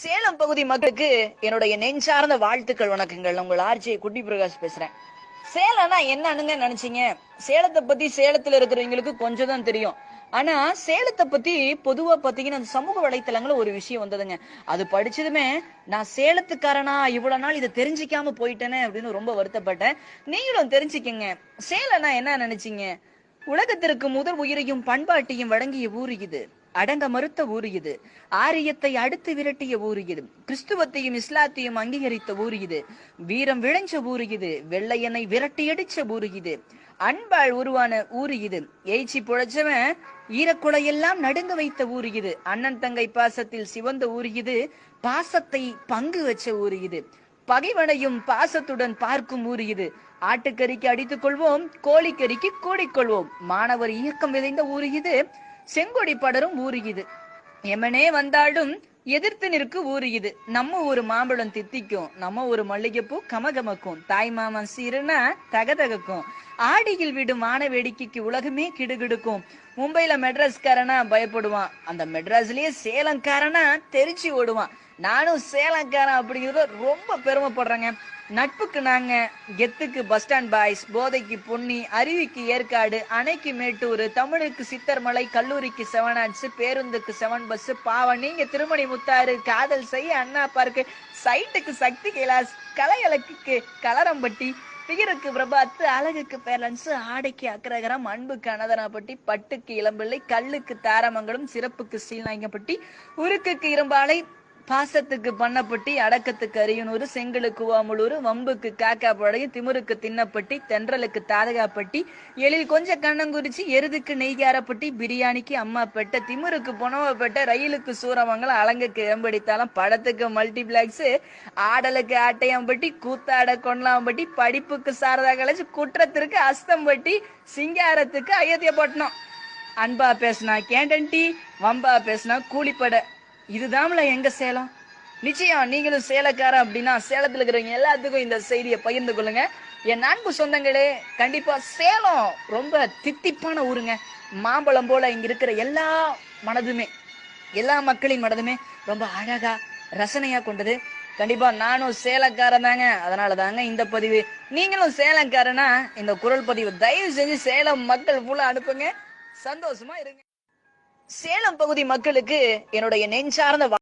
சேலம் பகுதி மக்களுக்கு என்னுடைய நெஞ்சார்ந்த வாழ்த்துக்கள், வணக்கங்கள். உங்கள் ஆர்ஜே குட்டி பிரகாஷ் பேசுறேன். சேலம்னா என்னன்னு நினைச்சீங்க? சேலத்தை பத்தி சேலத்துல இருக்கிறவங்களுக்கு கொஞ்சம் தான் தெரியும். ஆனா சேலத்தை பத்தி பொதுவா பாத்தீங்கன்னா சமூக வலைத்தளங்கள்ல ஒரு விஷயம் வந்ததுங்க. அது படிச்சதுமே நான் சேலத்துக்காரனா இவ்வளவு நாள் இதை தெரிஞ்சிக்காம போயிட்டேனே அப்படின்னு ரொம்ப வருத்தப்பட்டேன். நீங்களும் தெரிஞ்சுக்கங்க. சேலம்னா என்ன நினைச்சீங்க? உலகத்திற்கு முதல் உயிரையும் பண்பாட்டையும் வழங்கிய ஊர் இது. அடங்க மறுத்த ஊர் இது. ஆரியத்தை அடுத்து விரட்டிய ஊர் இது. கிறிஸ்துவத்தையும் இஸ்லாத்தையும் அங்கீகரித்த ஊர் இது. வீரம் விளைஞ்ச ஊர் இது. வெள்ளையனை விரட்டி அடிச்ச ஊர் இது. அன்பாள் உருவான ஊர் இது. ஏய்ச்சி புழைச்சவன் ஈரக்குலையெல்லாம் நடுங்க வைத்த ஊர் இது. அண்ணன் தங்கை பாசத்தில் சிவந்த ஊர் இது. பாசத்தை பங்கு வச்ச ஊர் இது. பகைவனையும் பாசத்துடன் பார்க்கும் ஊர் இது. ஆட்டுக்கறிக்கு அடித்துக் கொள்வோம், கோழிக்கறிக்கு கூடிக்கொள்வோம். மாணவர் இயக்கம் விதைந்த ஊர் இது. செங்கொடி படரும் ஊரு இது. எமனே வந்தாலும் எதிர்த்து நிற்கு ஊரு இது. நம்ம ஒரு மாம்பழம் தித்திக்கும், நம்ம ஒரு மல்லிகைப்பூ கமகமக்கும், தாய் மாமன் சீருனா தகதகக்கும். ஆடியில் விடும் வான வேடிக்கைக்கு உலகமே கிடுகிடுக்கும். மும்பைல மெட்ராஸ்காரனா பயப்படுவான், அந்த மெட்ராஸ்லயே சேலம்காரனா தெரிச்சு ஓடுவான். நானும் சேலம்காரன் அப்படிங்கிறத ரொம்ப பெருமைப்படுறேங்க. நட்புக்கு நாங்க, கெத்துக்கு பஸ் ஸ்டாண்ட் பாய்ஸ், போதைக்கு பொன்னி, அருவிக்கு ஏற்காடு, அணைக்கு மேட்டூர், தமிழுக்கு சித்தர்மலை, கல்லூரிக்கு 7 ஆர்ட்ஸ், பேருந்துக்கு 7 பஸ், பாவம் நீங்க திருமணி முத்தாறு, காதல் செய்ய அண்ணா பார்க்கு, சைட்டுக்கு சக்தி கைலாஸ், கலையலக்கு கலரம்பட்டி, பிகருக்கு பிரபாத், அழகுக்கு பேரன்ஸ், ஆடைக்கு அக்ரகரம், அன்புக்கு அனதனாப்பட்டி, பட்டுக்கு இளம்பிள்ளை, கல்லுக்கு தாரமங்கலம், சிறப்புக்கு ஸ்ரீநாயகப்பட்டி, உருக்குக்கு இரும்பாலை, பாசத்துக்கு பண்ணப்பட்டி, அடக்கத்துக்கு அரியனூர், செங்கலுக்கு ஓமலூர், வம்புக்கு காக்காப்பாளையம், திமுருக்கு தின்னப்பட்டி, தென்றலுக்கு தாதகாப்பட்டி, எழில் கொஞ்சம் கண்ணங்குறிச்சி, எருதுக்கு நெய்காரப்பட்டி, பிரியாணிக்கு அம்மாப்பேட்டை, திமுருக்கு பொனவப்பேட்டை, ரயிலுக்கு சூரமங்கலம், அலங்குக்கு எம்படித்தாளம், படத்துக்கு மல்டிபிளாக்ஸ், ஆடலுக்கு ஆட்டையம்பட்டி, கூத்தாட கொண்டலாம்பட்டி, படிப்புக்கு சாரதா காலேஜ், குற்றத்திற்கு அஸ்தம்பட்டி, சிங்காரத்துக்கு அயோத்தியப்பட்டினம். அன்பா பேசினா கேண்டன்டி, வம்பா பேசினா கூலிப்படை. இதுதான்ல எங்க சேலம். நிச்சயம் நீங்களும் சேலக்கார அப்படின்னா சேலத்துல இருக்கிறவங்க எல்லாத்துக்கும் இந்த செய்தியை பகிர்ந்து கொள்ளுங்க. என் அன்பு சொந்தங்களே, கண்டிப்பா சேலம் ரொம்ப தித்திப்பான ஊருங்க. மாம்பழம் போல இங்க இருக்கிற எல்லா மனதுமே, எல்லா மக்களின் மனதுமே ரொம்ப அழகா ரசனையா கொண்டது. கண்டிப்பா நானும் சேலக்காரன் தாங்க. அதனால தாங்க இந்த பதிவு. நீங்களும் சேலக்காரனா இந்த குரல் பதிவு தயவு செஞ்சு சேலம் மக்கள் ஃபுல்லா அனுப்புங்க. சந்தோஷமா இருங்க. சேலம் பகுதி மக்களுக்கு என்னுடைய நெஞ்சார்ந்த